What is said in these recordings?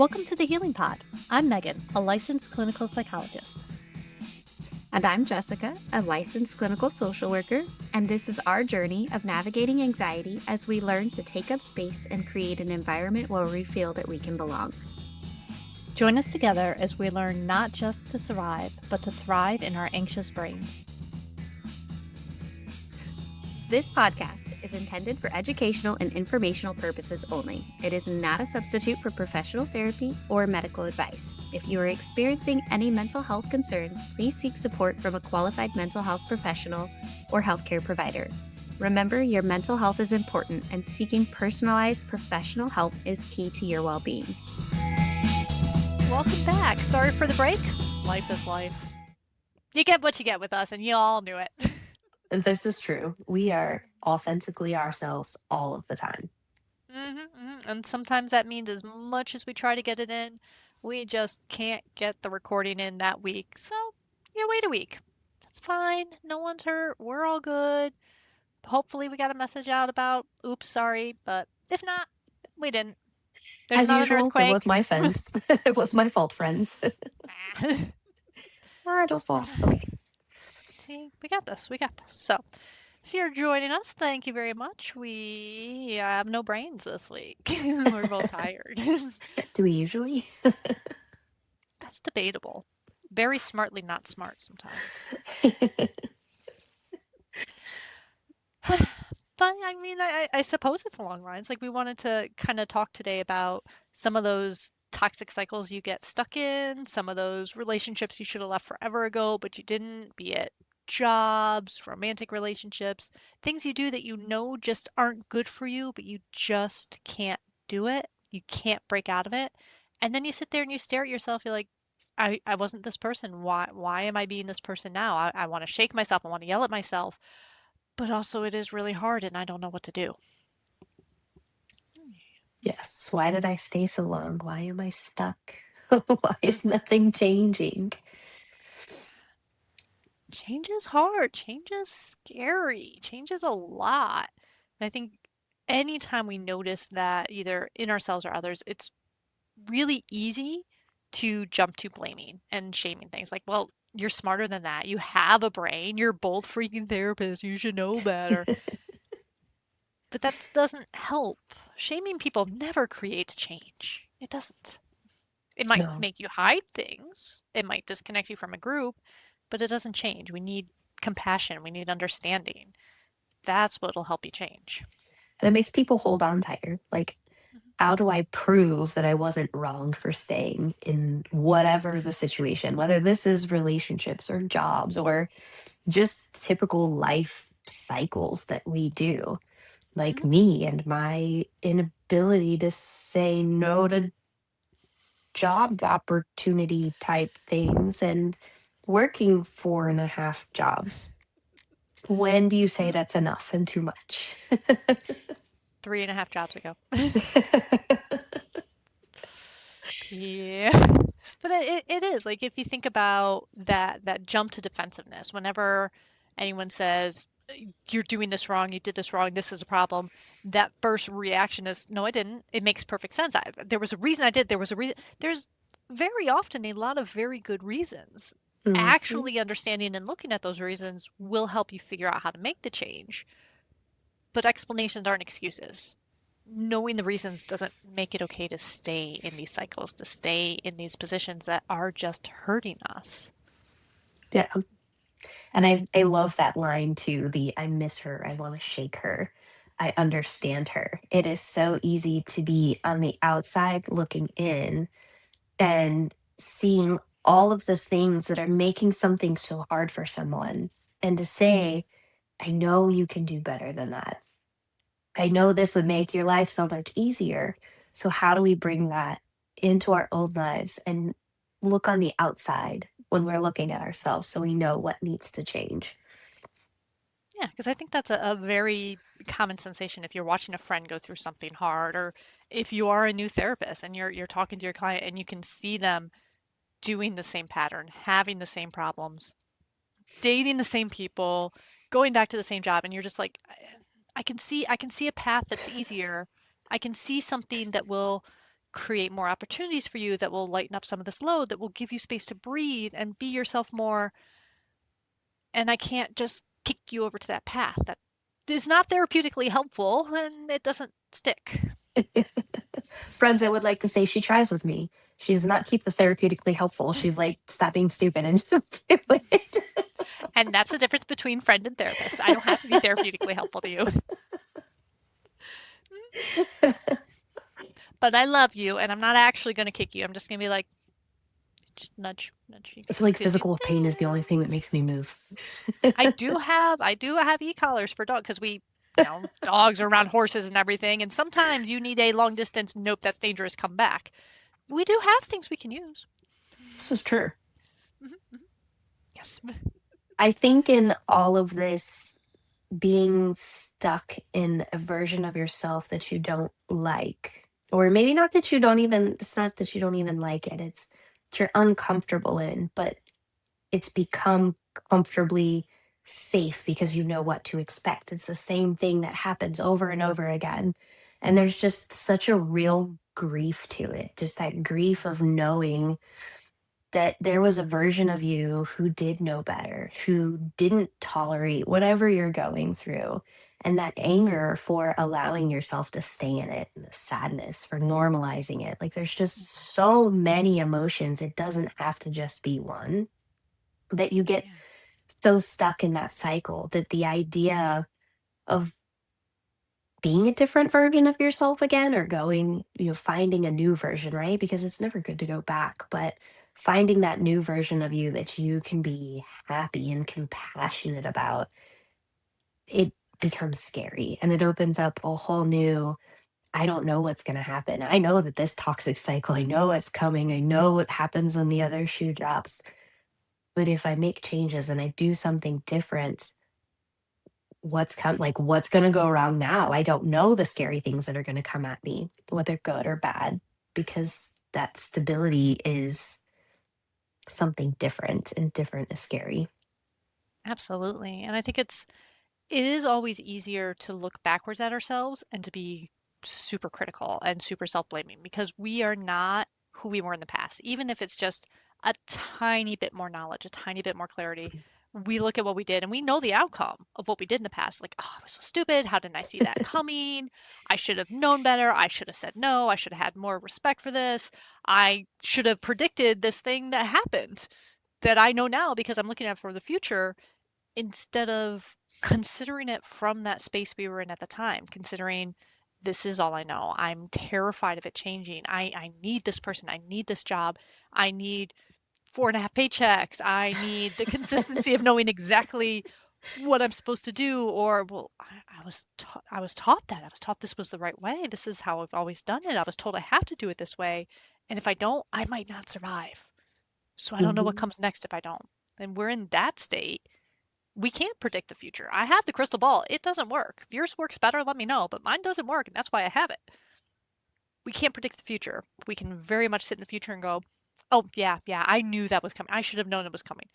Welcome to the Healing Pod. I'm Megan, a licensed clinical psychologist. And I'm Jessica, a licensed clinical social worker, and this is our journey of navigating anxiety as we learn to take up space and create an environment where we feel that we can belong. Join us together as we learn not just to survive, but to thrive in our anxious brains. This podcast is intended for educational and informational purposes only. It is not a substitute for professional therapy or medical advice. If you are experiencing any mental health concerns, please seek support from a qualified mental health professional or healthcare provider. Remember, your mental health is important, and seeking personalized professional help is key to your well-being. Welcome back. Sorry for the break. Life is life. You get what you get with us, and you all knew it. This is true. We are authentically ourselves all of the time. And sometimes that means as much as we try to get it in, we just can't get the recording in that week. So you wait a week. That's fine. No one's hurt. We're all good. Hopefully we got a message out about, oops, sorry. But if not, we didn't. There's As not an usual, it earthquake. was my fence. It was my fault, friends. I don't fall. Okay. See, we got this. We got this. So, if you're joining us, thank you very much. We have no brains this week. We're both tired. Do we usually? That's debatable. Very smartly not smart sometimes. But I mean, I suppose it's along lines. Like we wanted to kind of talk today about some of those toxic cycles you get stuck in, some of those relationships you should have left forever ago, but you didn't, be it jobs, romantic relationships, things you do that you know just aren't good for you, but you just can't do it. You can't break out of it. And then you sit there and you stare at yourself, you're like, I wasn't this person. Why am I being this person now? I want to shake myself. I want to yell at myself. But also it is really hard and I don't know what to do. Yes. Why did I stay so long? Why am I stuck? Why is nothing changing? Change is hard. Change is scary. Change is a lot. And I think anytime we notice that either in ourselves or others, it's really easy to jump to blaming and shaming things. Like, well, you're smarter than that. You have a brain. You're both freaking therapists. You should know better. But that doesn't help. Shaming people never creates change. It doesn't. It might No. make you hide things. It might disconnect you from a group, but it doesn't change. We need compassion. We need understanding. That's what'll help you change. And it makes people hold on tighter. Like, how do I prove that I wasn't wrong for staying in whatever the situation, whether this is relationships or jobs or just typical life cycles that we do? Like me and my inability to say no to job opportunity type things and working 4.5 jobs. When do you say that's enough and too much? 3.5 jobs ago. Yeah. But it is like if you think about that jump to defensiveness, whenever anyone says you're doing this wrong, you did this wrong, this is a problem, that first reaction is no, I didn't. It makes perfect sense. There was a reason I did. There was a reason. There's very often a lot of very good reasons. Mhm. Actually understanding and looking at those reasons will help you figure out how to make the change. But explanations aren't excuses. Knowing the reasons doesn't make it okay to stay in these cycles, to stay in these positions that are just hurting us. Yeah. And I love that line too, the I miss her, I want to shake her. I understand her. It is so easy to be on the outside looking in and seeing all of the things that are making something so hard for someone and to say, I know you can do better than that. I know this would make your life so much easier. So, how do we bring that into our own lives and look on the outside when we're looking at ourselves so we know what needs to change? Yeah, because I think that's a very common sensation if you're watching a friend go through something hard, or if you are a new therapist and you're talking to your client and you can see them doing the same pattern, having the same problems, dating the same people, going back to the same job, and you're just like, I can see a path that's easier. I can see something that will create more opportunities for you that will lighten up some of this load, that will give you space to breathe and be yourself more. And I can't just kick you over to that path that is not therapeutically helpful and it doesn't stick. Friends, I would like to say she tries with me. She does not keep the therapeutically helpful. She's like, stop being stupid and just do it. And that's the difference between friend and therapist. I don't have to be therapeutically helpful to you, but I love you and I'm not actually going to kick you. I'm just going to be like, just nudge, nudge. You I feel like could do physical pain is the only thing that this. makes me move. I do have e-collars for dogs because dogs are around horses and everything, and sometimes you need a long distance. Nope, that's dangerous. Come back. We do have things we can use. This is true. Mhm. Yes. I think in all of this, being stuck in a version of yourself that you don't like, or maybe not that you don't even, it's not that you don't even like it, it's that you're uncomfortable in, but it's become comfortably safe because you know what to expect. It's the same thing that happens over and over again. And there's just such a real grief to it, just that grief of knowing that there was a version of you who did know better, who didn't tolerate whatever you're going through. And that anger for allowing yourself to stay in it, and the sadness for normalizing it. Like there's just so many emotions. It doesn't have to just be one, that you get Yeah. so stuck in that cycle that the idea of being a different version of yourself again, or going, finding a new version, right? Because it's never good to go back, but finding that new version of you that you can be happy and compassionate about, it becomes scary and it opens up a whole new, I don't know what's going to happen. I know that this toxic cycle, I know it's coming. I know what happens when the other shoe drops. But if I make changes and I do something different, what's going to go wrong now? I don't know the scary things that are going to come at me, whether good or bad, because that stability is something different, and different is scary. Absolutely. And I think it is always easier to look backwards at ourselves and to be super critical and super self-blaming because we are not who we were in the past. Even if it's just a tiny bit more knowledge, a tiny bit more clarity, we look at what we did and we know the outcome of what we did in the past. Like, oh, I was so stupid. How didn't I see that coming? I should have known better. I should have said no. I should have had more respect for this. I should have predicted this thing that happened that I know now because I'm looking at for the future instead of considering it from that space we were in at the time, considering this is all I know. I'm terrified of it changing. I need this person. I need this job. I need 4.5 paychecks. I need the consistency of knowing exactly what I'm supposed to do. Or, well, I was taught that. I was taught this was the right way. This is how I've always done it. I was told I have to do it this way. And if I don't, I might not survive. So I don't know what Mhm. comes next if I don't. And we're in that state. We can't predict the future. I have the crystal ball. It doesn't work. If yours works better, let me know, but mine doesn't work, and that's why I have it. We can't predict the future. We can very much sit in the future and go, oh, yeah, yeah, I knew that was coming. I should have known it was coming.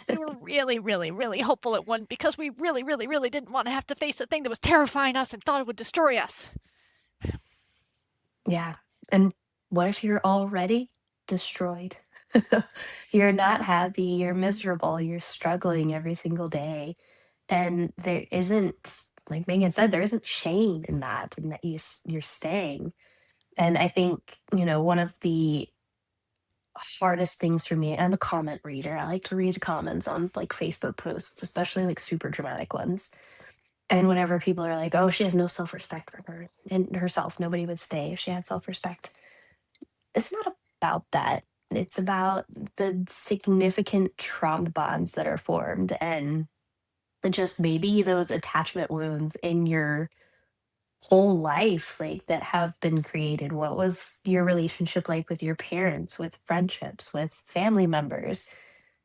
We were really, really, really hopeful it wouldn't because we really, really, really didn't want to have to face a thing that was terrifying us and thought it would destroy us. Yeah. And what if you're already destroyed? You're not Yeah, happy, you're miserable, you're struggling every single day. And there isn't, like Megan said, there isn't shame in that, and that you're staying. And I think, one of the hardest things for me, I'm a comment reader. I like to read comments on like Facebook posts, especially like super dramatic ones. And whenever people are like, oh, she has no self respect for her and herself, nobody would stay if she had self respect. It's not about that. It's about the significant trauma bonds that are formed, and just maybe those attachment wounds in your whole life, like that have been created. What was your relationship like with your parents, with friendships, with family members?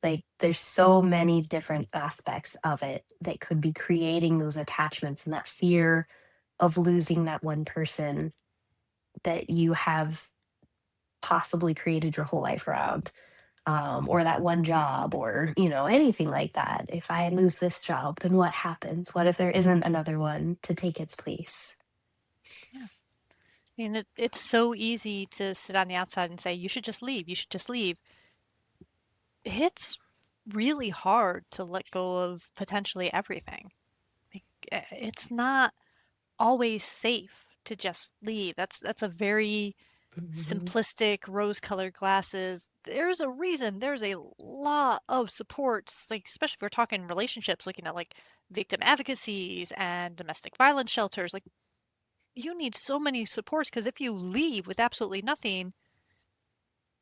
Like there's so many different aspects of it that could be creating those attachments, and that fear of losing that one person that you have possibly created your whole life around, or that one job, or anything like that. If I lose this job, then what happens? What if there isn't another one to take its place? yeah. And it's so easy to sit on the outside and say, you should just leave, you should just leave. It's really hard to let go of potentially everything. Like, it's not always safe to just leave. That's a very Mhm. simplistic rose-colored glasses. There's a reason. There's a lot of supports, like especially if we're talking relationships, looking at like victim advocacies and domestic violence shelters. Like you need so many supports because if you leave with absolutely nothing,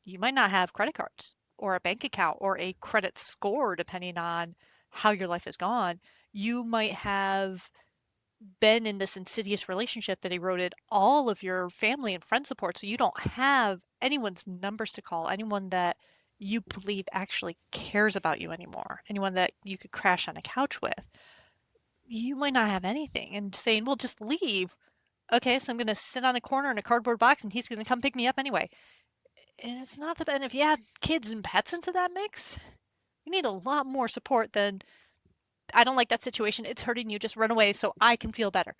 you might not have credit cards or a bank account or a credit score, depending on how your life has gone. You might have been in this insidious relationship that eroded all of your family and friend support. So you don't have anyone's numbers to call, anyone that you believe actually cares about you anymore, anyone that you could crash on a couch with. You might not have anything. And saying, well, just leave. Okay, so I'm going to sit on a corner in a cardboard box and he's going to come pick me up anyway. And it's not the, and if you add kids and pets into that mix, you need a lot more support than, I don't like that situation. It's hurting you. Just run away so I can feel better.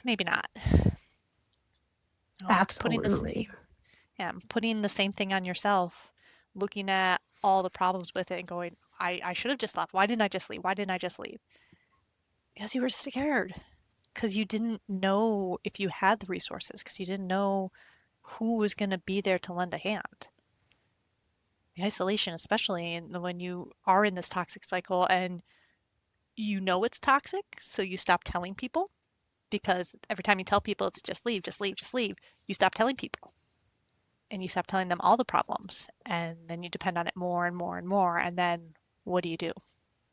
Maybe not. Like putting this, Absolutely. yeah, putting the same thing on yourself, looking at all the problems with it and going, I should have just left. Why didn't I just leave? Why didn't I just leave? Because you were scared. Because you didn't know if you had the resources. Because you didn't know who was going to be there to lend a hand. The isolation, especially, and when you are in this toxic cycle and you know it's toxic, so you stop telling people because every time you tell people it's just leave, just leave, just leave, you stop telling people and you stop telling them all the problems and then you depend on it more and more and more. And then what do you do?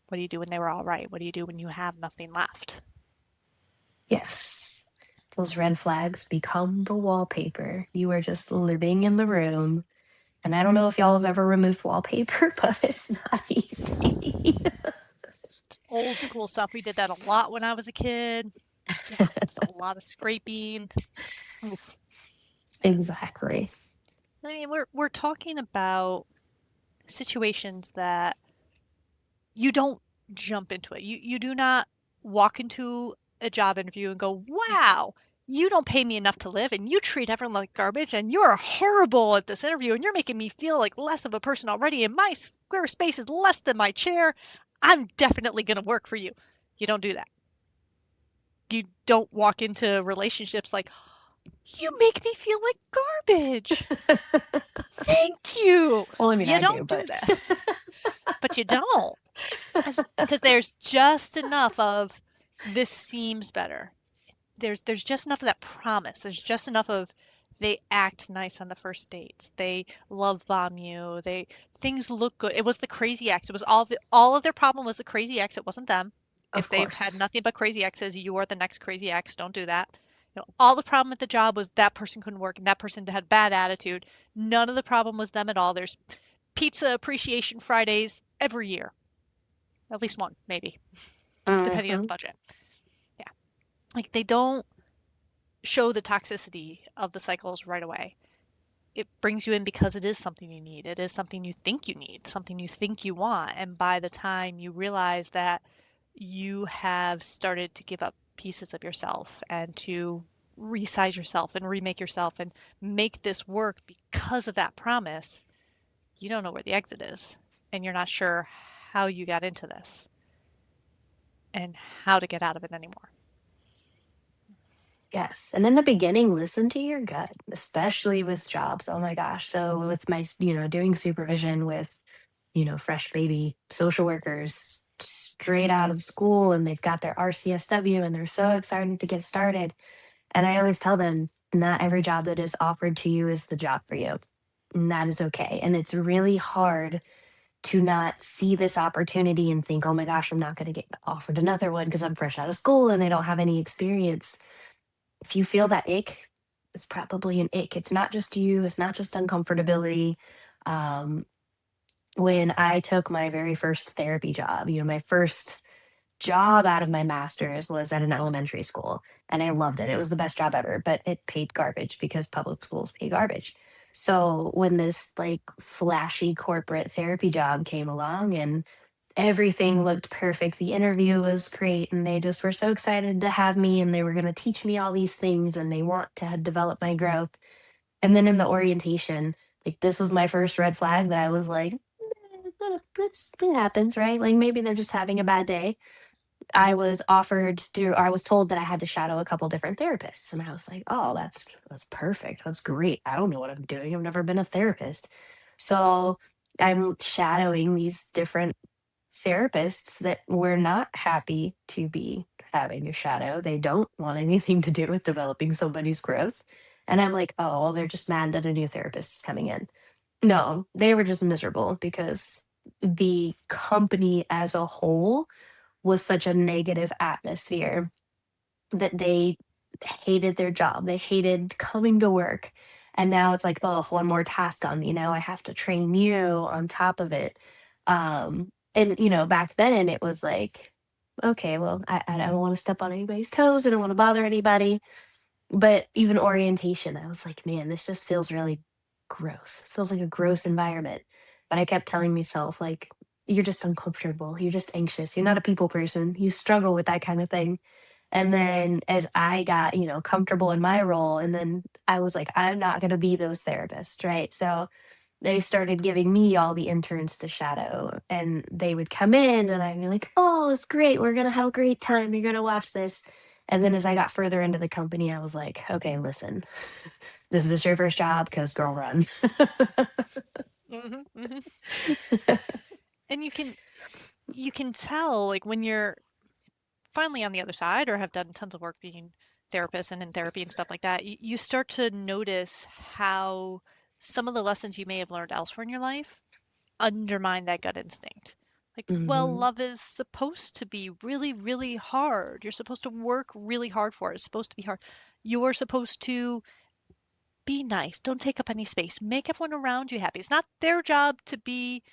What do you do when they were all right? What do you do when you have nothing left? Yes. Those red flags become the wallpaper. You are just living in the room. And I don't know if y'all have ever removed wallpaper, but it's not easy. It's old school stuff. We did that a lot when I was a kid. Yeah, just a lot of scraping. Oof. Yeah. Exactly. I mean, we're talking about situations that you don't jump into it. You do not walk into a job interview and go, "Wow, you don't pay me enough to live and you treat everyone like garbage and you're horrible at this interview and you're making me feel like less of a person already and my square space is less than my chair. I'm definitely going to work for you." You don't do that. You don't walk into relationships like, "You make me feel like garbage. Thank you." Well, I mean, You I do, don't do but that. But you don't. Because there's just enough of this seems better. There's just enough of that promise. There's just enough of they act nice on the first dates. They love bomb you. They things look good. It was the crazy ex. It was all of their problem was the crazy ex. It wasn't them. If of they've had course. nothing but crazy exes, you are the next crazy ex. Don't do that. All the problem with the job was that person couldn't work and that person had bad attitude. None of the problem was them at all. There's pizza appreciation Fridays every year. At least one, maybe, depending on the Hmm. budget. Yeah. Like they don't show the toxicity of the cycles right away. It brings you in because it is something you need. It is something you think you need, something you think you want. And by the time you realize that you have started to give up pieces of yourself and to resize yourself and remake yourself and make this work because of that promise, you don't know where the exit is. And you're not sure how you got into this and how to get out of it anymore. Yes. And in the beginning, listen to your gut, especially with jobs. Oh my gosh. So with my, doing supervision with, fresh baby social workers straight out of school and they've got their RCSW and they're so excited to get started. And I always tell them, not every job that is offered to you is the job for you. And that is okay. And it's really hard to not see this opportunity and think, oh my gosh, I'm not going to get offered another one because I'm fresh out of school and I don't have any experience. If you feel that ick, it's probably an ick. It's not just you, it's not just uncomfortability. Um, when I took my very first therapy job, my first job out of my master's was at an elementary school and I loved it. It was the best job ever, but it paid garbage because public schools pay garbage. So when this like flashy corporate therapy job came along and everything looked perfect. The interview was great, and they just were so excited to have me, and they were going to teach me all these things, and they want to develop my growth. And then in the orientation, like this was my first red flag that I was like, it happens, right? Like maybe they're just having a bad day. I was told that I had to shadow a couple different therapists. And I was like, oh, that's perfect. That's great. I don't know what I'm doing. I've never been a therapist. So I'm shadowing these different therapists that were not happy to be having a shadow. They don't want anything to do with developing somebody's growth. And I'm like, oh, well, they're just mad that a new therapist is coming in. No, they were just miserable because the company as a whole was such a negative atmosphere that they hated their job. They hated coming to work. And now it's like, oh, one more task on me. Now I have to train you on top of it. And back then it was like, okay, well, I don't want to step on anybody's toes. I don't want to bother anybody. But even orientation, I was like, man, this just feels really gross. This feels like a gross environment. But I kept telling myself, like, you're just uncomfortable. You're just anxious. You're not a people person. You struggle with that kind of thing. And then as I got, comfortable in my role, and then I was like, I'm not going to be those therapists, right? So they started giving me all the interns to shadow, and they would come in and I'd be like, oh, it's great. We're going to have a great time. You're going to watch this. And then as I got further into the company, I was like, okay, listen, this is your first job because girl run. Hmm. Hmm. And you can tell like when you're finally on the other side or have done tons of work being therapists and in therapy and stuff like that, you start to notice how some of the lessons you may have learned elsewhere in your life undermine that gut instinct. Like, well, Hmm. love is supposed to be really, really hard. You're supposed to work really hard for it. It's supposed to be hard. You're supposed to be nice. Don't take up any space. Make everyone around you happy. It's not their job to be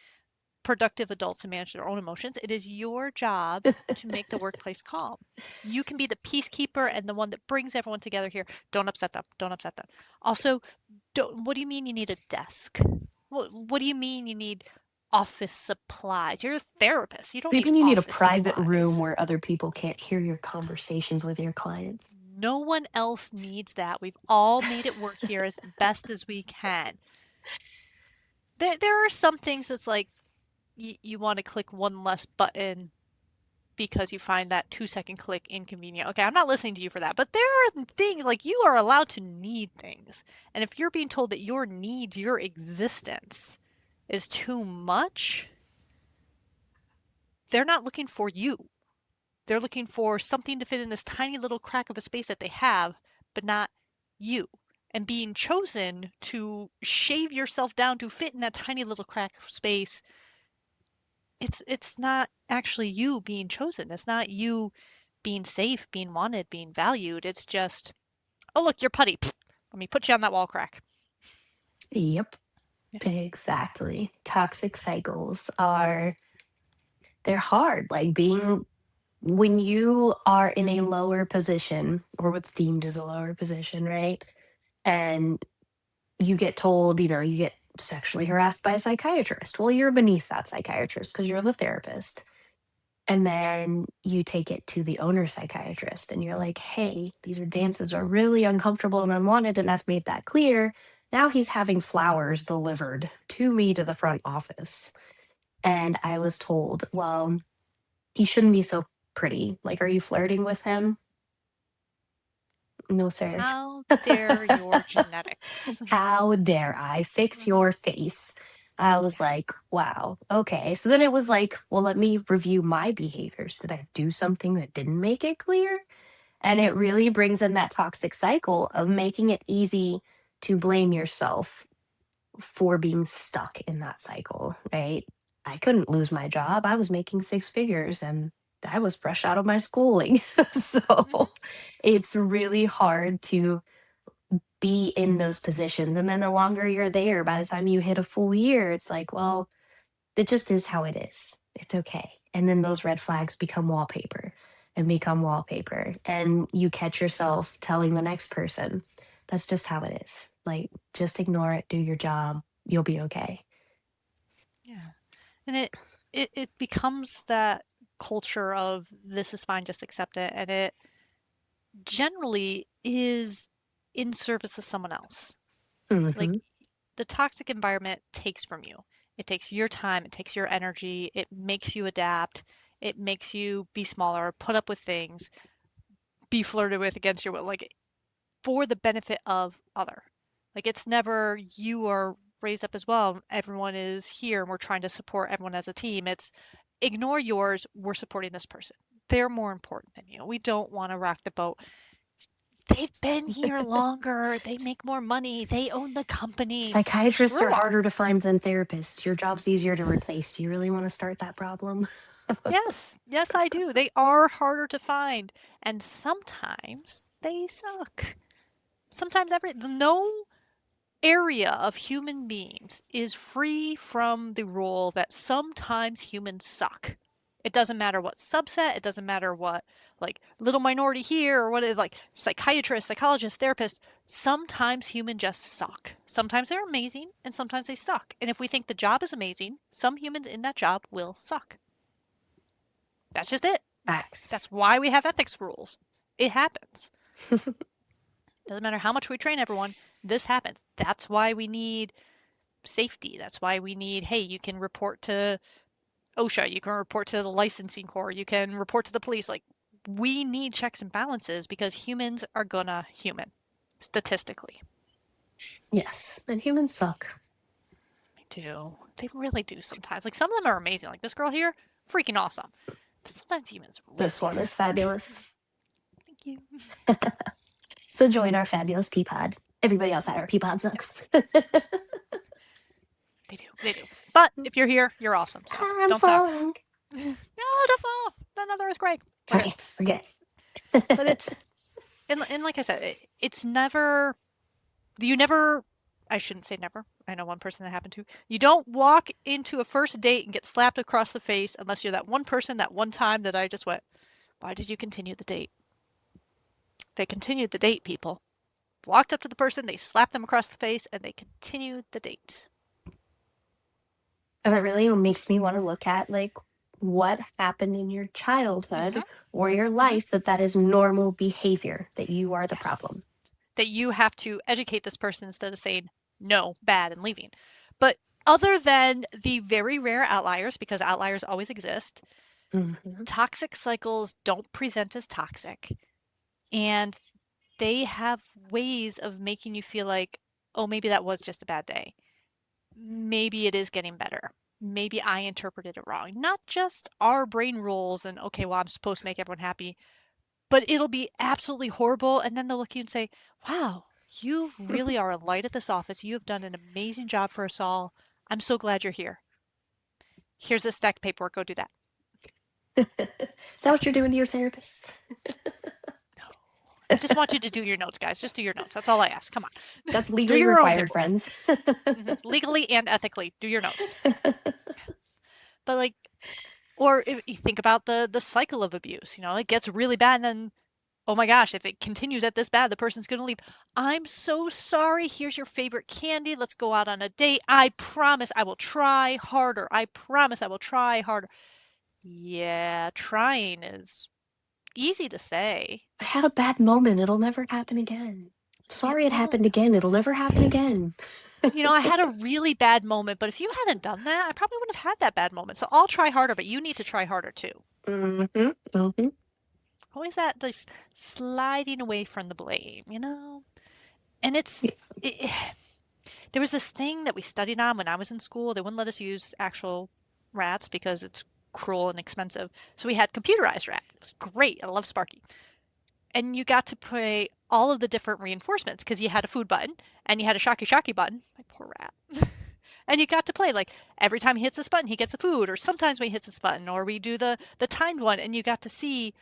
productive adults and manage their own emotions. It is your job to make the workplace calm. You can be the peacekeeper and the one that brings everyone together here. Don't upset them. Don't upset them. Also, what do you mean you need a desk? What do you mean you need office supplies? You're a therapist. You don't need Maybe you need a office private room supplies. where other people can't hear your conversations with your clients. No one else needs that. We've all made it work here as best as we can. There are some things that's like you want to click one less button because you find that 2-second click inconvenient. Okay, I'm not listening to you for that. But there are things like you are allowed to need things. And if you're being told that your needs, your existence is too much, they're not looking for you. They're looking for something to fit in this tiny little crack of a space that they have, but not you. And being chosen to shave yourself down to fit in that tiny little crack of space, it's not actually you being chosen. It's not you being safe, being wanted, being valued. It's just, oh look, you're putty. Pfft, let me put you on that wall crack. Yep, Yeah. exactly. Toxic cycles are, they're hard. Like being when you are in a lower position or what's deemed as a lower position, right? And you get told, you get sexually harassed by a psychiatrist. Well, you're beneath that psychiatrist because you're the therapist. And then you take it to the owner psychiatrist and you're like, hey, these advances are really uncomfortable and unwanted. And I've made that clear. Now he's having flowers delivered to me to the front office. And I was told, well, he shouldn't be so pretty. Like, are you flirting with him? No, sir. How dare your genetics? How dare I fix Mhm. your face? I was Yeah. like, wow, okay. So then it was like, well, let me review my behaviors. Did I do something that didn't make it clear? And it really brings in that toxic cycle of making it easy to blame yourself for being stuck in that cycle, right? I couldn't lose my job. I was making six figures and I was fresh out of my schooling. Hmm. So it's really hard to be in those positions. And then the longer you're there, by the time you hit a full year, it's like, well, it just is how it is. It's okay. And then those red flags become wallpaper and become wallpaper. And you catch yourself telling the next person, that's just how it is. Like, just ignore it, do your job, you'll be okay. Yeah. And it. it becomes that culture of this is fine, just accept it, and it generally is in service of someone else. Like Hmm. the toxic environment takes from you. It takes your time, it takes your energy, it makes you adapt, it makes you be smaller, put up with things, be flirted with against your will, like for the benefit of other. Like it's never you are raised up as well. Everyone is here and we're trying to support everyone as a team. It's ignore yours, we're supporting this person. They're more important than you. We don't want to rock the boat. They've been here longer. They make more money. They own the company. Psychiatrists Screw are them. harder to find than therapists. Your job's easier to replace. Do you really want to start that problem? Yes, yes, I do. They are harder to find. And sometimes they suck. Sometimes no area of human beings is free from the rule that sometimes humans suck. It doesn't matter what subset, it doesn't matter what like little minority here or what is like psychiatrist, psychologist, therapist. Sometimes humans just suck. Sometimes they're amazing and sometimes they suck. And if we think the job is amazing, some humans in that job will suck. That's just it. Facts. That's why we have ethics rules. It happens. Doesn't matter how much we train everyone, this happens. That's why we need safety. That's why we need, hey, you can report to OSHA, you can report to the licensing corps, you can report to the police. Like, we need checks and balances because humans are gonna human, statistically. Yes, and humans suck. They do. They really do sometimes. Like, some of them are amazing. Like, this girl here, freaking awesome. But sometimes humans This really one is suck. fabulous. Thank you. So join our fabulous Peapod. Everybody else at our Peapod sucks. They do. They do. But if you're here, you're awesome. So I'm don't suck. falling. No, don't fall. Another earthquake. Okay. Okay, we're good. But it's, and like I said, it's never you never I shouldn't say never. I know one person that happened to. You don't walk into a first date and get slapped across the face unless you're that one person that one time that I just went, "Why did you continue the date?" They continued the date, people. Walked up to the person, they slapped them across the face, and they continued the date. And that really makes me want to look at like what happened in your childhood Mhm. or your Mhm. life that is normal behavior, that you are the Yes. problem. That you have to educate this person instead of saying no, bad and leaving. But other than the very rare outliers because outliers always exist, Hmm. toxic cycles don't present as toxic and they have ways of making you feel like, oh, maybe that was just a bad day. Maybe it is getting better. Maybe I interpreted it wrong. Not just our brain rules and, okay, well, I'm supposed to make everyone happy, but it'll be absolutely horrible. And then they'll look at you and say, wow, you really are a light at this office. You have done an amazing job for us all. I'm so glad you're here. Here's this stack of paperwork. Go do that. Is that No, what you're doing to your therapists? no. I just want you to do your notes, guys. Just do your notes. That's all I ask. Come on. That's Do legally your own required, paperwork. friends. Legally and ethically, do your notes. But like, or if you think about the cycle of abuse, it gets really bad, and then oh my gosh, if it continues at this bad, the person's gonna leave. I'm so sorry. Here's your favorite candy. Let's go out on a date. I promise I will try harder. I promise I will try harder. Yeah, trying is easy to say. I had a bad moment. It'll never happen again. Yeah, Sorry it well, happened again. It'll never happen again. I had a really bad moment, but if you hadn't done that, I probably wouldn't have had that bad moment. So I'll try harder, but you need to try harder too. Hmm. Hmm. Always that just sliding away from the blame. And it, there was this thing that we studied on when I was in school. They wouldn't let us use actual rats because it's cruel and expensive. So we had computerized rats. It was great. I love Sparky. And you got to play all of the different reinforcements because you had a food button and you had a shocky shocky button. My poor rat. And you got to play like every time he hits this button, he gets the food, or sometimes when he hits this button, or we do the timed one, and you got to see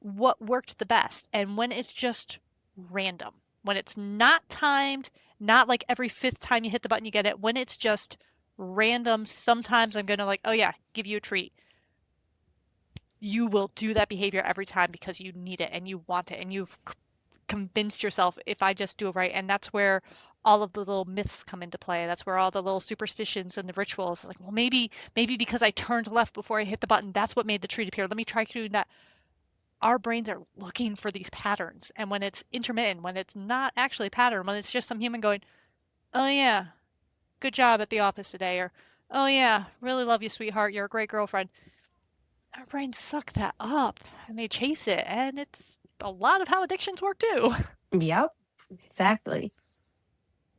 what worked the best. And when it's just random, when it's not timed, not like every fifth time you hit the button you get it, when it's just random, sometimes I'm going to like, oh yeah, give you a treat. You will do that behavior every time because you need it and you want it and you've convinced yourself if I just do it right. And that's where all of the little myths come into play. That's where all the little superstitions and the rituals, like, well, maybe because I turned left before I hit the button, that's what made the treat appear. Let me try doing that. Our brains are looking for these patterns. And when it's intermittent, when it's not actually a pattern, when it's just some human going, oh, yeah, good job at the office today, or oh, yeah, really love you, sweetheart, you're a great girlfriend, our brains suck that up and they chase it. And it's a lot of how addictions work too. Yep, exactly.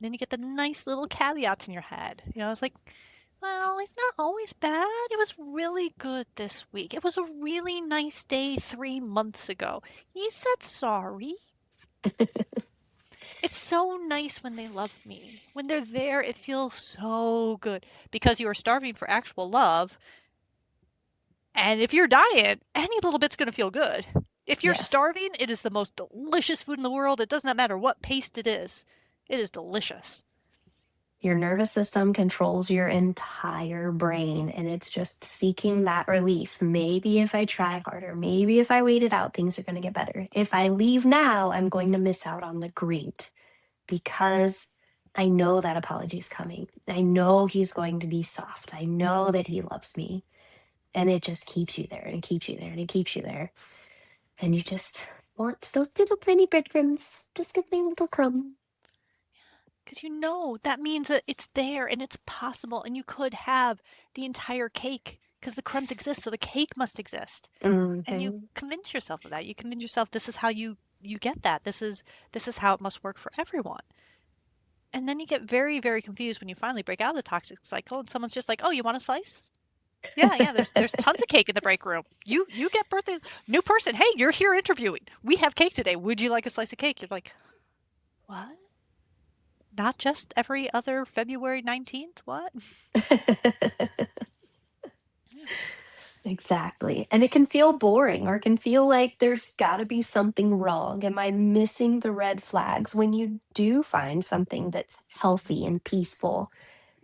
Then you get the nice little caveats in your head. It's like, well, it's not always bad. It was really good this week. It was a really nice day 3 months ago. He said sorry. It's so nice when they love me. When they're there, it feels so good because you are starving for actual love. And if you're dying, any little bit's going to feel good. If you're Yes. starving, it is the most delicious food in the world. It does not matter what paste it is. It is delicious. Your nervous system controls your entire brain, and it's just seeking that relief. Maybe if I try harder, maybe if I wait it out, things are going to get better. If I leave now, I'm going to miss out on the great because I know that apology is coming. I know he's going to be soft. I know that he loves me. And it just keeps you there and it keeps you there and it keeps you there. And you just want those little tiny breadcrumbs. Just give me a little crumb. Because that means that it's there and it's possible, and you could have the entire cake because the crumbs exist, so the cake must exist. And you Mhm. convince yourself of that. You convince yourself this is how you get that. This is how it must work for everyone. And then you get very, very confused when you finally break out of the toxic cycle and someone's just like, "Oh, you want a slice?" Yeah, yeah, there's tons of cake in the break room. You get birthday new person. Hey, you're here interviewing. We have cake today. Would you like a slice of cake? You're like, "What? Not just every other February 19th? What?" Yeah. Exactly. And it can feel boring or it can feel like there's got to be something wrong. Am I missing the red flags when you do find something that's healthy and peaceful?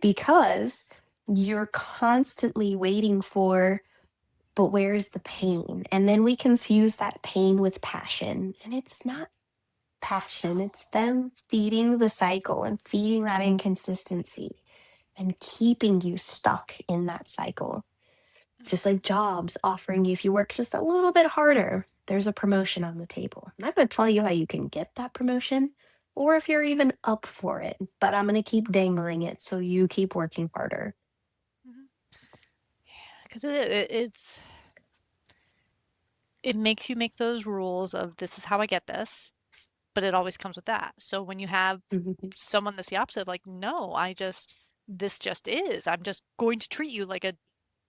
Because you're constantly waiting for, but where's the pain? And then we confuse that pain with passion. And it's not passion, it's them feeding the cycle and feeding that inconsistency and keeping you stuck in that cycle. Just like jobs offering you, if you work just a little bit harder, there's a promotion on the table. I'm not going to tell you how you can get that promotion or if you're even up for it, but I'm going to keep dangling it so you keep working harder. Mhm. Because it makes you make those rules of this is how I get this, but it always comes with that. So when you have Mhm. someone that's the opposite, like, no, this just is. I'm just going to treat you like a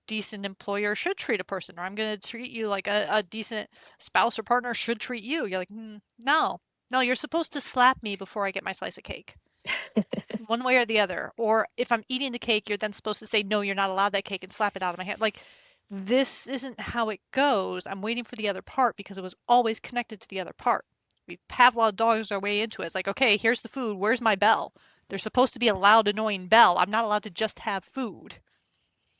decent employer should treat a person, or I'm going to treat you like a decent spouse or partner should treat you. You're like, no, no, you're supposed to slap me before I get my slice of cake, one way or the other. Or if I'm eating the cake, you're then supposed to say, no, you're not allowed that cake and slap it out of my hand. Like, this isn't how it goes. I'm waiting for the other part because it was always connected to the other part. We Pavlov dogs our way into it. It's like, okay, here's the food. Where's my bell? There's supposed to be a loud, annoying bell. I'm not allowed to just have food.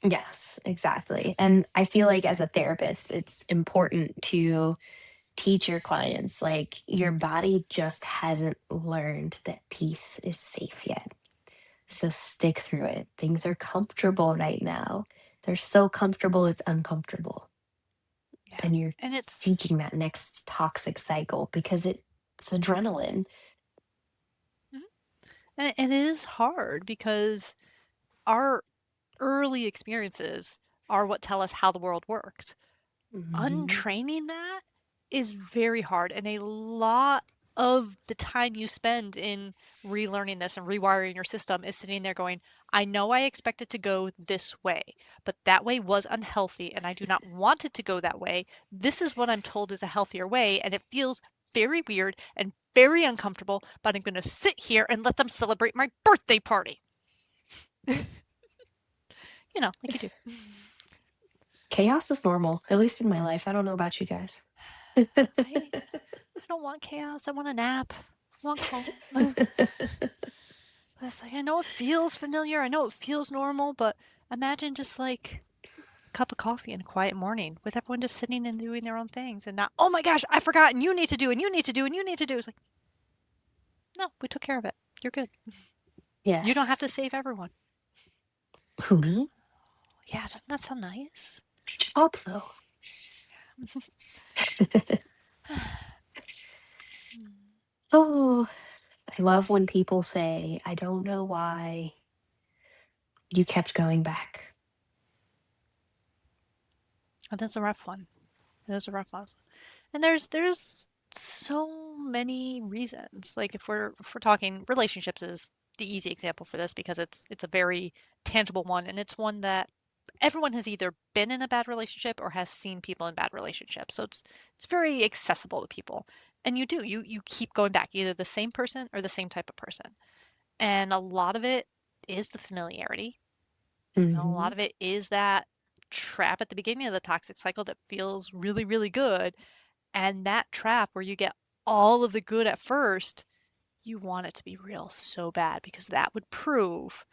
Yes, exactly. And I feel like as a therapist, it's important to teach your clients like your body just hasn't learned that peace is safe yet. So stick through it. Things are comfortable right now. They're so comfortable, it's uncomfortable. Yeah. And you're And it's seeking that next toxic cycle because it's adrenaline. mhm. And it is hard because our early experiences are what tell us how the world works. Mhm. Untraining that is very hard, and a lot of the time you spend in relearning this and rewiring your system is sitting there going, I know I expect it to go this way, but that way was unhealthy and I do not want it to go that way. This is what I'm told is a healthier way, and it feels very weird and very uncomfortable, but I'm going to sit here and let them celebrate my birthday party. Like you do. Chaos is normal, at least in my life. I don't know about you guys. I I don't want chaos. I want a nap. I want calm. It's like I know it feels familiar. I know it feels normal, but imagine just like cup of coffee in a quiet morning with everyone just sitting and doing their own things and not, oh my gosh, I forgot and you need to do and you need to do and you need to do. It's like, no, we took care of it. You're good. You don't have to Yes. save everyone. Who me? Yeah, doesn't that sound nice? Good job, though. Oh, I love when people say, I don't know why you kept going back. Oh, that's a rough one. That is a rough one. And there's so many reasons. Like if we're talking relationships is the easy example for this because it's a very tangible one and it's one that everyone has either been in a bad relationship or has seen people in bad relationships. So it's very accessible to people. And you keep going back, either the same person or the same type of person. And a lot of it is the familiarity. A Hmm. lot of it is that trap at the beginning of the toxic cycle that feels really, really good. And that trap where you get all of the good at first, you want it to be real so bad because that would prove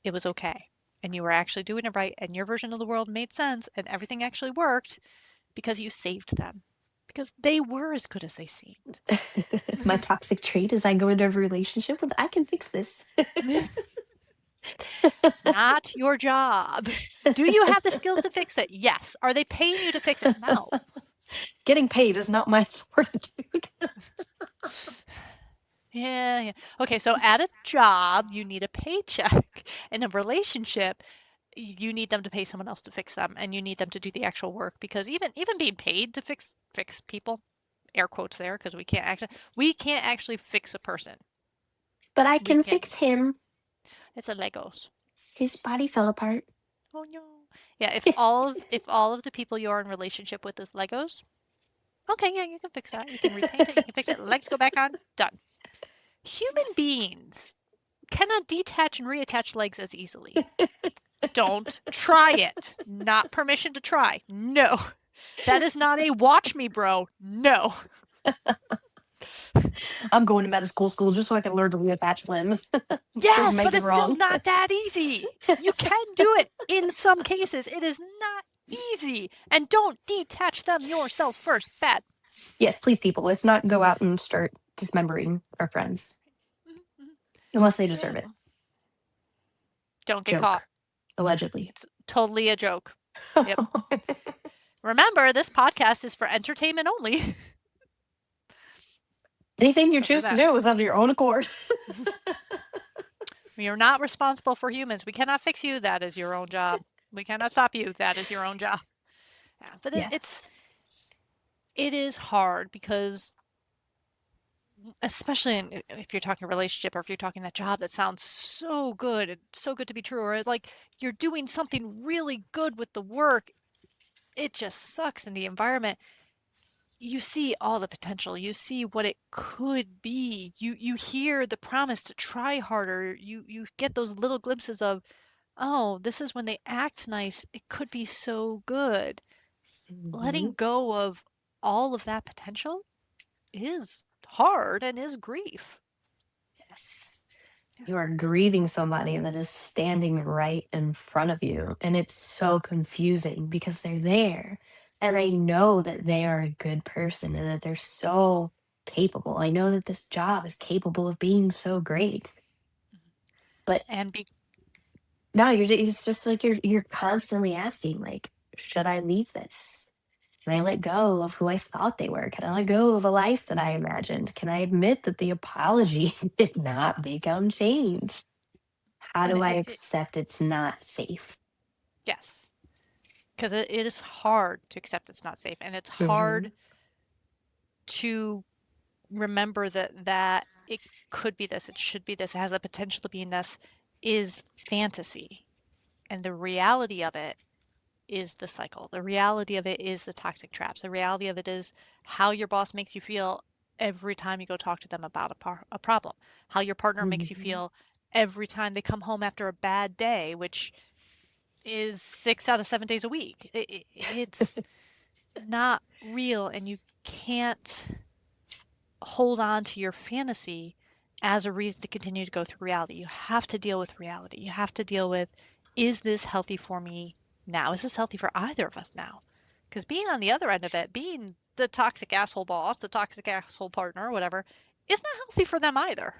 it was okay. And you were actually doing it right, and your version of the world made sense, and everything actually worked because you saved them. Because they were as good as they seemed. My toxic trait is I go into a relationship with, I can fix this. It's not your job. Do you have the skills to fix it? Yes. Are they paying you to fix it? No. Getting paid is not my fortitude. Yeah, yeah. Okay, so at a job, you need a paycheck. In a relationship, you need them to pay someone else to fix them, and you need them to do the actual work because even being paid to fix people, air quotes there, because we can't actually fix a person. But I We can can't. fix him. It's a Legos. His body fell apart. Oh no. Yeah, if all of the people you're in relationship with is Legos, okay, yeah, you can fix that. You can repaint it. You can fix it. Legs go back on. Done. Human Yes. beings cannot detach and reattach legs as easily. Don't try it. Not permission to try. No. That is not a watch me, bro. No. I'm going to medical school just so I can learn to reattach limbs. Prove Yes, me but it's still wrong. not that easy. You can do it in some cases. It is not easy. And don't detach them yourself first. Bad. Yes, please, people, let's not go out and start dismembering our friends unless they deserve Yeah. it. Don't get caught. Joke. Allegedly. It's totally a joke. Yep. Remember, this podcast is for entertainment only. Anything you So for choose to that, do is under your own accord. we are not responsible for humans. We cannot fix you. That is your own job. We cannot stop you. That is your own job. Yeah, but Yes. it is hard because especially if you're talking relationship or if you're talking that job that sounds so good and so good to be true, or like you're doing something really good with the work, it just sucks in the environment. You see all the potential. You see what it could be. You hear the promise to try harder. You get those little glimpses of, oh, this is when they act nice. It could be so good. Hmm. Letting go of all of that potential is hard and is grief. Yes. Yeah. You are grieving somebody that is standing right in front of you. And it's so confusing because they're there. And I know that they are a good person and that they're so capable. I know that this job is capable of being so great. But And be no, it's just like you're constantly asking, like, should I leave this? Can I let go of who I thought they were? Can I let go of a life that I imagined? Can I admit that the apology did not become change? How and do I accept it's not safe? yes, because it is hard to accept it's not safe, and it's Hmm. hard to remember that it could be this, it should be this, it has the potential to be this is fantasy. And the reality of it is the cycle. The reality of it is the toxic traps. The reality of it is how your boss makes you feel every time you go talk to them about a problem. How your partner makes you Hmm. feel every time they come home after a bad day, which is 6 out of 7 days a week. It's not real, and you can't hold on to your fantasy as a reason to continue to go through reality. You have to deal with reality. You have to deal with, is this healthy for me now? Is this healthy for either of us now? Because being on the other end of it, being the toxic asshole boss, the toxic asshole partner, whatever, is not healthy for them either.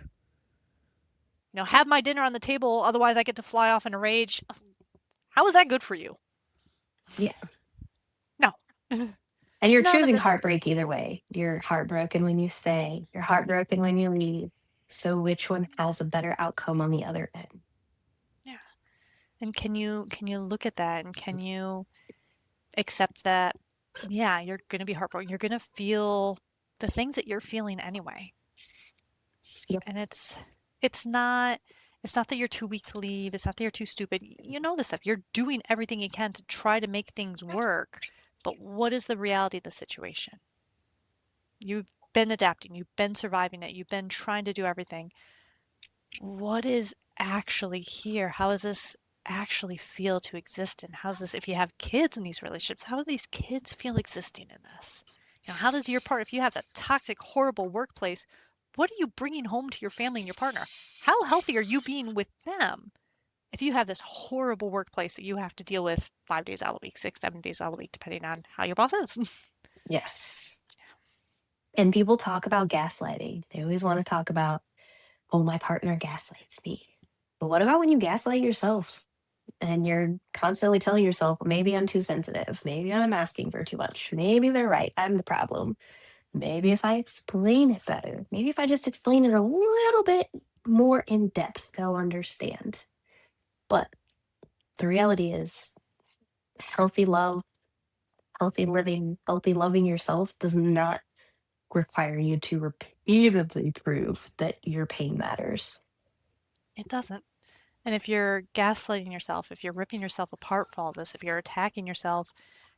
Have my dinner on the table, otherwise I get to fly off in a rage. How is that good for you? Yeah. No. And you're None of choosing this is good. heartbreak either way. You're heartbroken when you stay, you're heartbroken when you leave. So which one has a better outcome on the other end? Yeah. And can you look at that and can you accept that yeah, you're going to be heartbroken. You're going to feel the things that you're feeling anyway. Yep. And it's not that you're too weak to leave. It's not that you're too stupid. You know this stuff. You're doing everything you can to try to make things work. But what is the reality of the situation? You've been adapting, you've been surviving it, you've been trying to do everything. What is actually here? How does this actually feel to exist in? How's this, if you have kids in these relationships, how do these kids feel existing in this? How does your part, if you have that toxic, horrible workplace, what are you bringing home to your family and your partner? How healthy are you being with them if you have this horrible workplace that you have to deal with 5 days out of the week, 6, 7 days out of the week, depending on how your boss is? Yes. And people talk about gaslighting. They always want to talk about, oh, my partner gaslights me. But what about when you gaslight yourself and you're constantly telling yourself, maybe I'm too sensitive. Maybe I'm asking for too much. Maybe they're right. I'm the problem. Maybe if I explain it better, maybe if I just explain it a little bit more in depth, they'll understand. But the reality is, healthy love, healthy living, healthy loving yourself does not require you to repeatedly prove that your pain matters. It doesn't. And if you're gaslighting yourself, if you're ripping yourself apart for all this, if you're attacking yourself,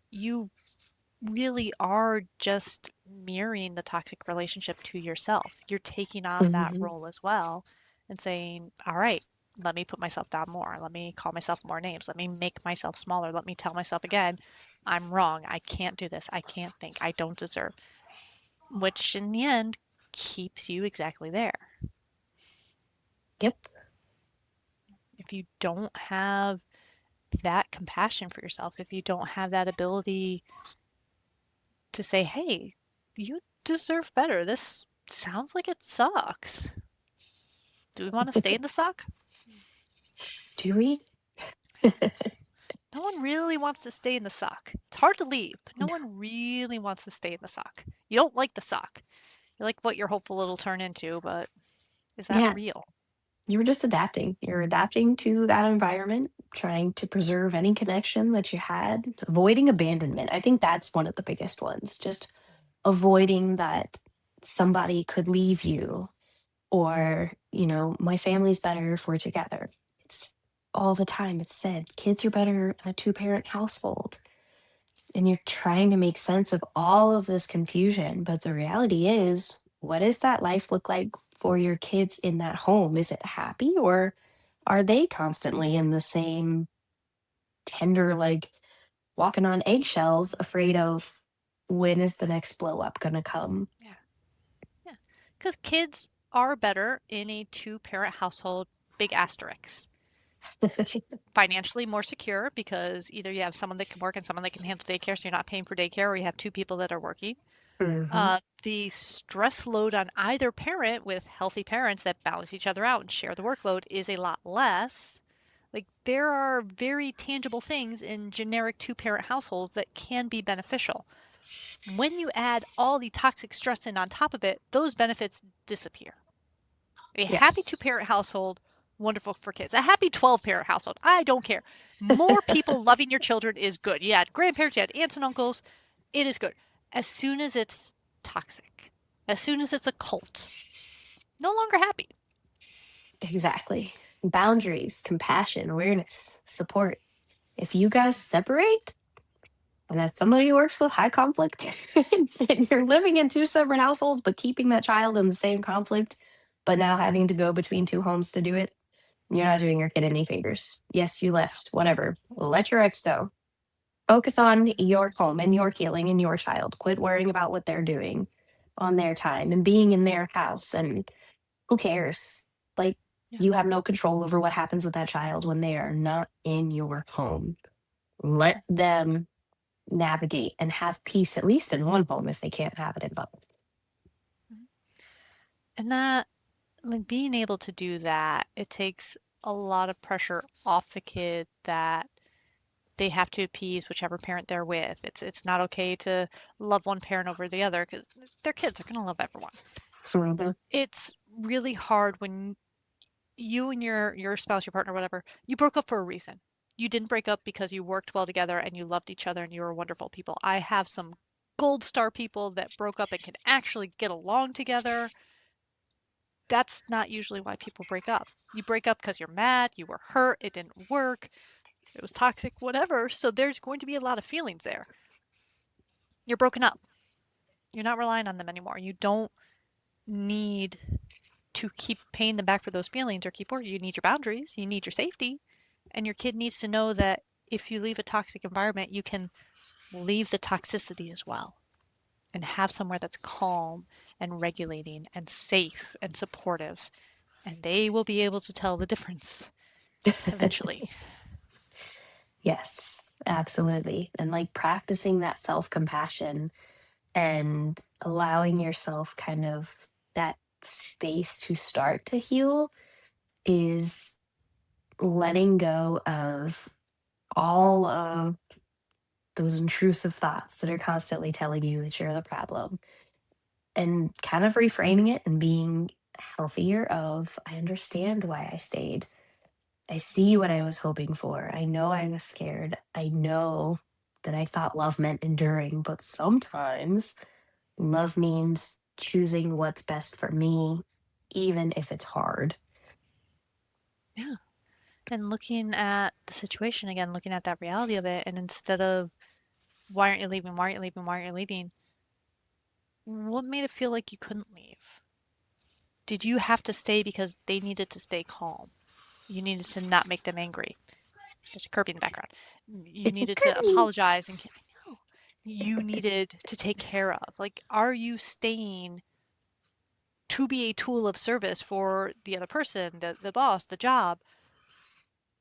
you really are just mirroring the toxic relationship to yourself. You're taking on that Mhm. role as well and saying, all right, let me put myself down more. Let me call myself more names. Let me make myself smaller. Let me tell myself again, I'm wrong. I can't do this. I can't think. I don't deserve, which in the end keeps you exactly there. Yep. If you don't have that compassion for yourself, if you don't have that ability to say, hey, you deserve better. This sounds like it sucks. Do we want to stay in the suck? Do we? No one really wants to stay in the suck. It's hard to leave, but no No. one really wants to stay in the suck. You don't like the suck. You like what you're hopeful it'll turn into, but is that Yeah. real? You were just adapting. You're adapting to that environment, trying to preserve any connection that you had, avoiding abandonment. I think that's one of the biggest ones. Just avoiding that somebody could leave you, or, my family's better if we're together. It's all the time. It's said kids are better in a two-parent household. And you're trying to make sense of all of this confusion. But the reality is, what does that life look like for your kids in that home? Is it happy, or are they constantly in the same tender, like walking on eggshells, afraid of when is the next blow up going to come? Yeah, yeah. Because kids are better in a two-parent household, big asterisks. Financially more secure because either you have someone that can work and someone that can handle daycare, so you're not paying for daycare, or you have two people that are working. Hmm. The stress load on either parent with healthy parents that balance each other out and share the workload is a lot less. Like, there are very tangible things in generic two parent households that can be beneficial. When you add all the toxic stress in on top of it, those benefits disappear. A happy two Yes. parent household, wonderful for kids. A happy 12 parent household, I don't care. More people loving your children is good. You had grandparents, you had aunts and uncles, it is good. As soon as it's toxic, as soon as it's a cult, no longer happy. Exactly. Boundaries, compassion, awareness, support. If you guys separate, and as somebody who works with high conflict kids, and you're living in two separate households, but keeping that child in the same conflict, but now having to go between two homes to do it, you're not doing your kid any favors. Yes, you left, whatever. Let your ex go. Focus on your home and your healing and your child. Quit worrying about what they're doing on their time and being in their house. And who cares? Like, Yeah. you have no control over what happens with that child when they are not in your home. Let them navigate and have peace, at least in one home, if they can't have it in both. Mhm. And that, like being able to do that, it takes a lot of pressure off the kid that they have to appease whichever parent they're with. It's not okay to love one parent over the other because their kids are going to love everyone. Mhm. It's really hard when you and your spouse, your partner, whatever, you broke up for a reason. You didn't break up because you worked well together and you loved each other and you were wonderful people. I have some gold star people that broke up and can actually get along together. That's not usually why people break up. You break up because you're mad, you were hurt, it didn't work, it was toxic, whatever. So there's going to be a lot of feelings there. You're broken up. You're not relying on them anymore. You don't need to keep paying them back for those feelings or keep working. You need your boundaries, you need your safety, and your kid needs to know that if you leave a toxic environment, you can leave the toxicity as well and have somewhere that's calm and regulating and safe and supportive. And they will be able to tell the difference eventually. Yes, absolutely. And like practicing that self compassion and allowing yourself kind of that space to start to heal is letting go of all of those intrusive thoughts that are constantly telling you that you're the problem, and kind of reframing it and being healthier of, I understand why I stayed. I see what I was hoping for. I know I was scared. I know that I thought love meant enduring, but sometimes love means choosing what's best for me, even if it's hard. Yeah. And looking at the situation again, looking at that reality of it, and instead of why aren't you leaving? Why aren't you leaving? Why aren't you leaving? What made it feel like you couldn't leave? Did you have to stay because they needed to stay calm? You needed to not make them angry. There's a Kirby in the background. You needed to Kirby. apologize and I know you needed to take care of. Like, are you staying to be a tool of service for the other person, the boss, the job?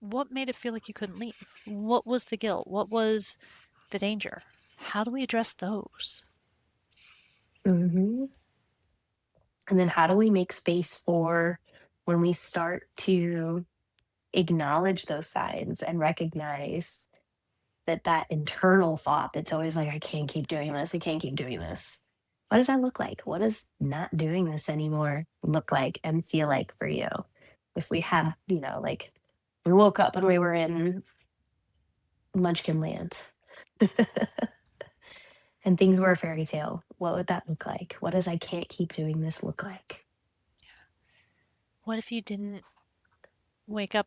What made it feel like you couldn't leave? What was the guilt? What was the danger? How do we address those? Hmm. And then how do we make space for when we start to acknowledge those signs and recognize that that internal thought that's always like, I can't keep doing this, I can't keep doing this. What does that look like? What does not doing this anymore look like and feel like for you? If we had, like we woke up and we were in Munchkin Land and things were a fairy tale, what would that look like? What does I can't keep doing this look like? What if you didn't wake up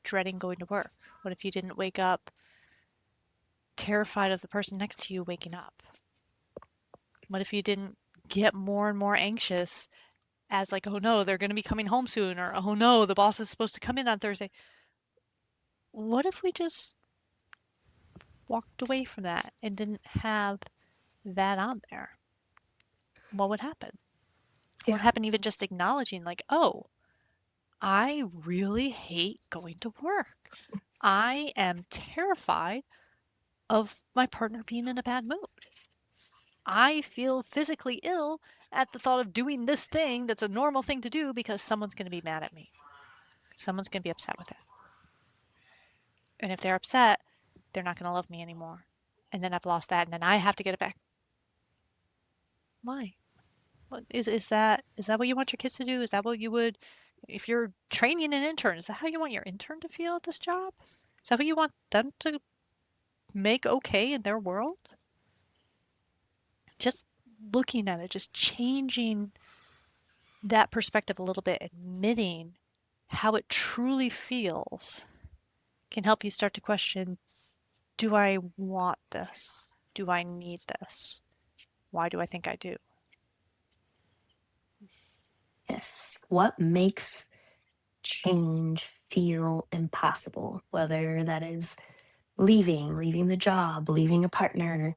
dreading going to work? What if you didn't wake up terrified of the person next to you waking up? What if you didn't get more and more anxious as like, oh no, they're going to be coming home soon, or oh no, the boss is supposed to come in on Thursday? What if we just walked away from that and didn't have that on there? What would happen? What would Yeah. happen even just acknowledging, like, oh, I really hate going to work. I am terrified of my partner being in a bad mood. I feel physically ill at the thought of doing this thing that's a normal thing to do because someone's going to be mad at me. Someone's going to be upset with it. And if they're upset, they're not going to love me anymore. And then I've lost that and then I have to get it back. Why? What is that what you want your kids to do? Is that what you would if you're training an intern, is that how you want your intern to feel at this job? Is that what you want them to make okay in their world? Just looking at it, just changing that perspective a little bit, admitting how it truly feels can help you start to question, do I want this? Do I need this? Why do I think I do? Yes. What makes change feel impossible? Whether that is leaving the job, leaving a partner,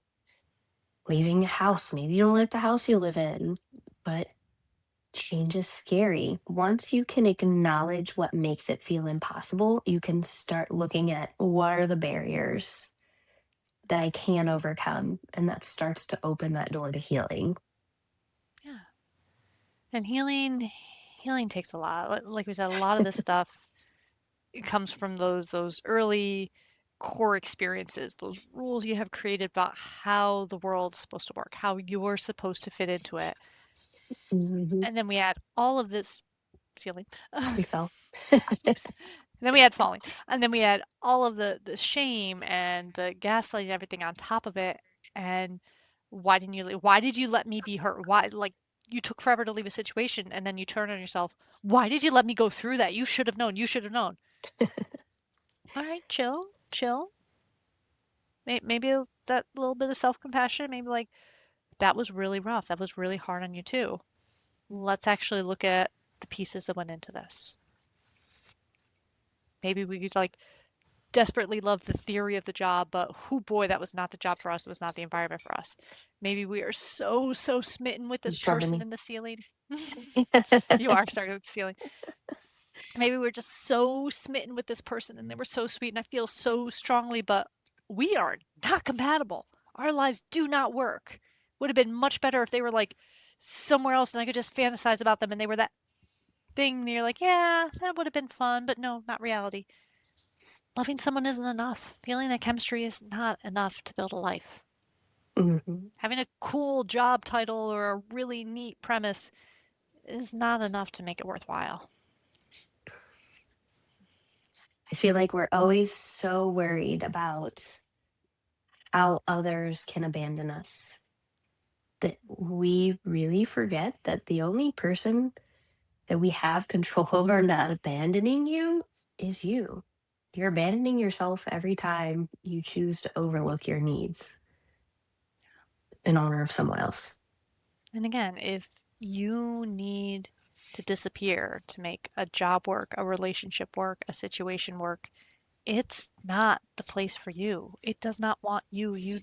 leaving a house. Maybe you don't like the house you live in, but change is scary. Once you can acknowledge what makes it feel impossible, you can start looking at what are the barriers. that I can overcome, and that starts to open that door to healing. Yeah. And healing takes a lot. Like we said, a lot of this stuff it comes from those early core experiences, those rules you have created about how the world's supposed to work, how you're supposed to fit into it. Mhm. And then we add all of this ceiling. We fell. Oops. And then we add falling. And then we add all of the shame and the gaslighting and everything on top of it. And why did you let me be hurt? Why like you took forever to leave a situation and then you turn on yourself. Why did you let me go through that? You should have known. You should have known. All right, chill, chill. Maybe that little bit of self-compassion, maybe like that was really rough. That was really hard on you too. Let's actually look at the pieces that went into this. Maybe we could like desperately love the theory of the job, but who boy, that was not the job for us. It was not the environment for us. Maybe we are so smitten with I'm this person struggling. in the ceiling. You are starting with the ceiling. Maybe we're just so smitten with this person and they were so sweet and I feel so strongly, but we are not compatible. Our lives do not work. Would have been much better if they were like somewhere else and I could just fantasize about them and they were that thing. And you're like, yeah, that would have been fun, but no, not reality. Loving someone isn't enough. Feeling that chemistry is not enough to build a life. Mhm. Having a cool job title or a really neat premise is not enough to make it worthwhile. I feel like we're always so worried about how others can abandon us that we really forget that the only person that we have control over not abandoning you is you. You're abandoning yourself every time you choose to overlook your needs in honor of someone else. And again, if you need to disappear to make a job work, a relationship work, a situation work, it's not the place for you. It does not want you. You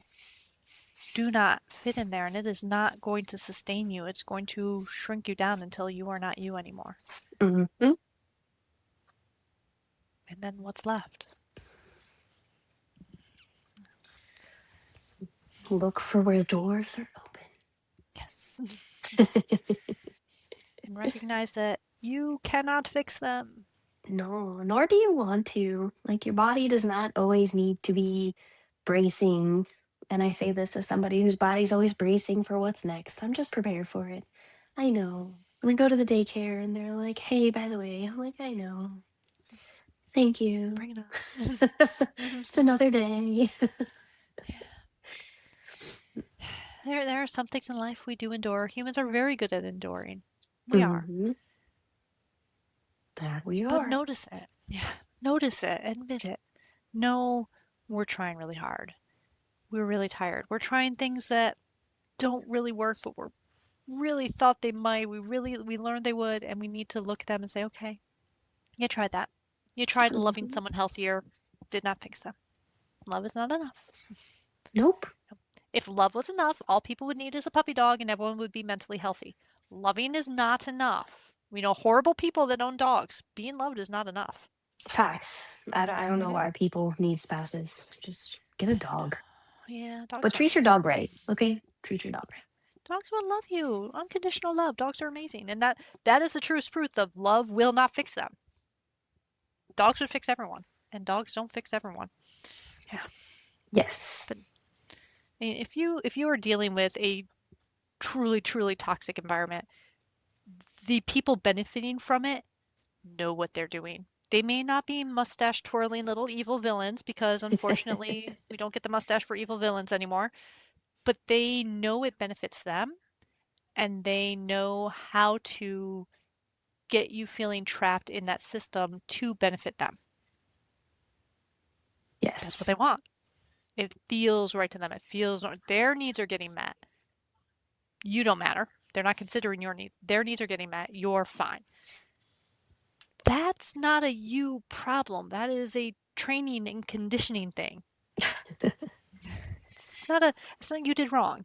do not fit in there, and it is not going to sustain you. It's going to shrink you down until you are not you anymore. Mhm. And then what's left? Look for where doors are Yes. open. And recognize that you cannot fix them. No, nor do you want to. Like, your body does not always need to be bracing. And I say this as somebody whose body's always bracing for what's next. I'm just prepared for it. I know. We go to the daycare and they're like, hey, by the way, I'm like, I know. Thank you. Bring it on. Just another day. There are some things in life we do endure. Humans are very good at enduring. We are. Hmm. That we But are. notice it. Yeah. Notice it. Admit it. No, we're trying really hard. We're really tired. We're trying things that don't really work, but we're really thought they might. We learned they would, and we need to look at them and say, okay, you tried that. You tried loving Mhm. someone healthier, did not fix them. Love is not enough. Nope. If love was enough, all people would need is a puppy dog and everyone would be mentally healthy. Loving is not enough. We know horrible people that own dogs. Being loved is not enough. Facts. I don't know Mhm. why people need spouses. Just get a dog. Yeah, dogs But don't treat your fix dog everything. right. Okay? Treat your dog Dogs will love you. Unconditional love. Dogs are amazing. And that is the truest proof of love will not fix them. Dogs would fix everyone. And dogs don't fix everyone. Yeah. yes. But if you are dealing with a truly toxic environment, the people benefiting from it know what they're doing. They may not be mustache twirling little evil villains because unfortunately we don't get the mustache for evil villains anymore, but they know it benefits them and they know how to get you feeling trapped in that system to benefit them. That's what they Yes. want. It feels right to them. It feels their needs are getting met. You don't matter. They're not considering your needs. Their needs are getting met. You're fine. That's not a you problem. That is a training and conditioning thing. It's not you did wrong.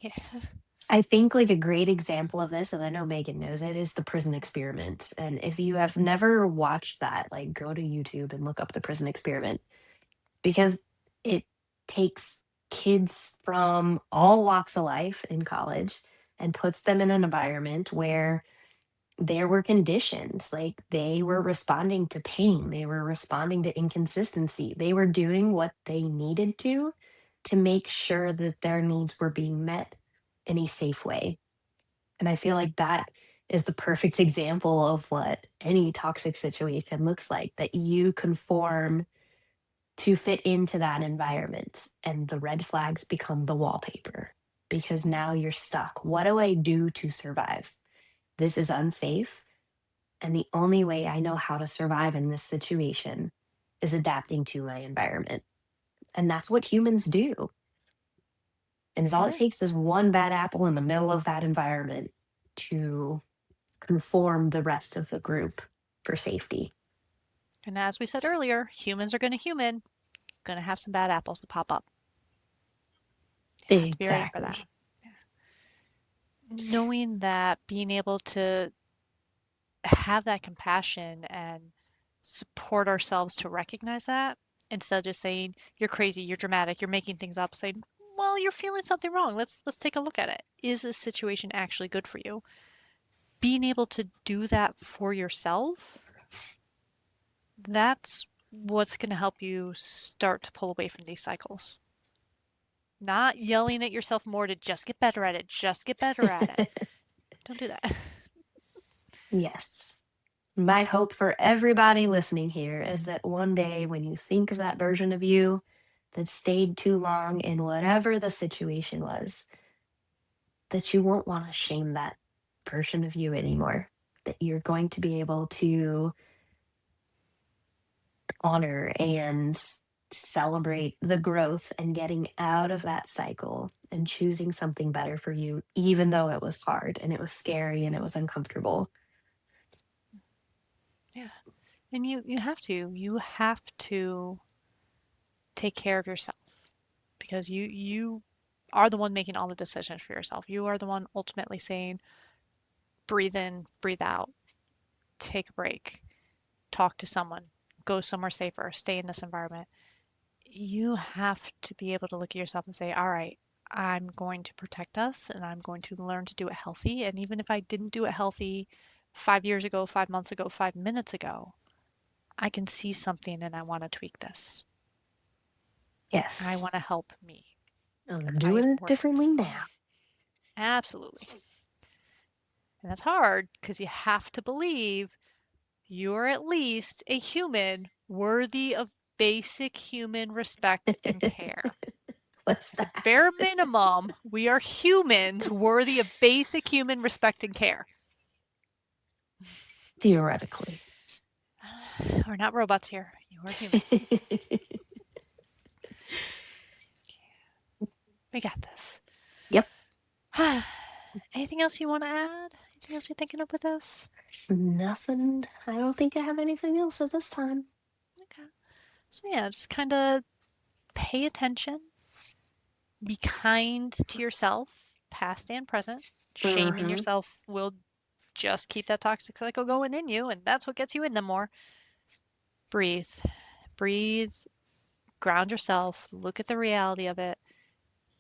I think like a great example of this, and I know Megan knows it, is the prison experiment. And if you have never watched that, like go to YouTube and look up the prison experiment because it takes kids from all walks of life in college and puts them in an environment where there were conditions, like they were responding to pain, they were responding to inconsistency, they were doing what they needed to make sure that their needs were being met in a safe way. And I feel like that is the perfect example of what any toxic situation looks like, that you conform to fit into that environment and the red flags become the wallpaper because now you're stuck. What do I do to survive? This is unsafe. And the only way I know how to survive in this situation is adapting to my environment. And that's what humans do. And all it Yeah. takes is one bad apple in the middle of that environment to conform the rest of the group for safety. And as we said earlier, humans are going to human, going to have some bad apples that pop up. You have to be ready for that. Exactly. Knowing that, being able to have that compassion and support ourselves to recognize that instead of just saying you're crazy, you're dramatic, you're making things up, saying, well, you're feeling something wrong. Let's take a look at it. Is this situation actually good for you? Being able to do that for yourself, that's what's going to help you start to pull away from these cycles. Not yelling at yourself more to just get better at it, just get better at it. Don't do that. Yes. My hope for everybody listening here is that one day when you think of that version of you that stayed too long in whatever the situation was, that you won't want to shame that version of you anymore. That you're going to be able to honor and celebrate the growth and getting out of that cycle and choosing something better for you, even though it was hard and it was scary and it was uncomfortable. Yeah. And you have to. You have to take care of yourself because you are the one making all the decisions for yourself. You are the one ultimately saying, breathe in, breathe out, take a break, talk to someone, go somewhere safer, stay in this environment. You have to be able to look at yourself and say, all right, I'm going to protect us and I'm going to learn to do it healthy. And even if I didn't do it healthy 5 years ago, 5 months ago, 5 minutes ago, I can see something and I want to tweak this. I want Yes. to help me. I'm I doing it work differently now. absolutely. And that's hard because you have to believe you're at least a human worthy of basic human respect and care. What's At the that? bare minimum, we are humans worthy of basic human respect and care. Theoretically. We're not robots here. You are human. We got this. Yep. Anything else you want to add? Anything else you're thinking of with this? Nothing. I don't think I have anything else at this time. Okay. So, yeah, just kind of pay attention, be kind to yourself, past and present. Shaming Hmm. yourself will just keep that toxic cycle going in you, and that's what gets you in them more. Breathe. Breathe, ground yourself, look at the reality of it,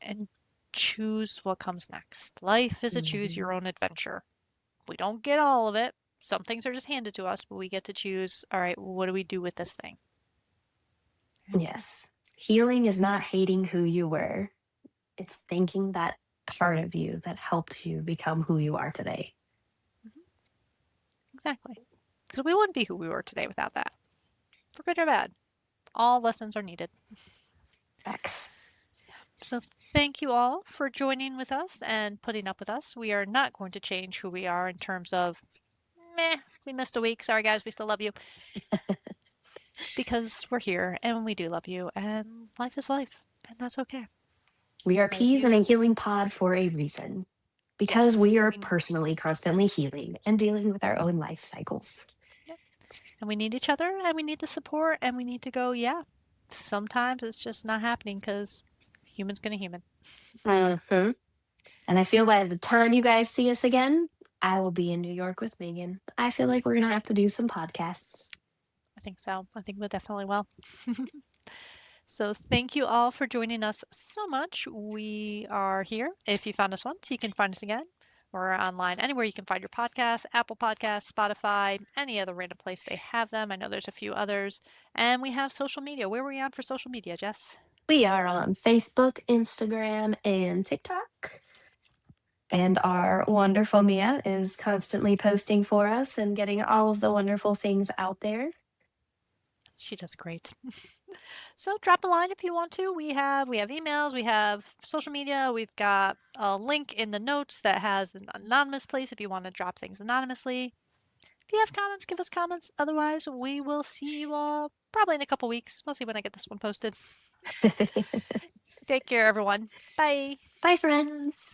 and choose what comes next. Life is a choose Hmm. your own adventure. We don't get all of it. Some things are just handed to us, but we get to choose, all right, what do we do with this thing? And Yes. Healing is not hating who you were, it's thanking that part of you that helped you become who you are today. mhm, exactly. Because we wouldn't be who we were today without that, for good or bad. All lessons are needed. X. So thank you all for joining with us and putting up with us. We are not going to change who we are in terms of, meh, we missed a week. Sorry, guys, we still love you because we're here and we do love you and life is life and that's okay. We are But if peas in you, a healing pod for a reason, because yes, we are we, personally constantly healing and dealing with our own life cycles. yeah, and we need each other and we need the support and we need to go, yeah, sometimes it's just not happening because human's gonna human. Hmm. And I feel by the time you guys see us again, I will be in New York with Megan. I feel like we're going to have to do some podcasts. I think so. I think we definitely will. So thank you all for joining us so much. We are here. If you found us once, you can find us again. We're online anywhere you can find your podcasts, Apple Podcasts, Spotify, any other random place they have them. I know there's a few others. And we have social media. Where were we on for social media, Jess? We are on Facebook, Instagram, and TikTok. And our wonderful Mia is constantly posting for us and getting all of the wonderful things out there. She does great. So drop a line if you want to. We have emails, we have social media, we've got a link in the notes that has an anonymous place if you want to drop things anonymously. If you have comments, give us comments. Otherwise, we will see you all probably in a couple weeks. We'll see when I get this one posted. Take care, everyone. Bye. Bye, friends.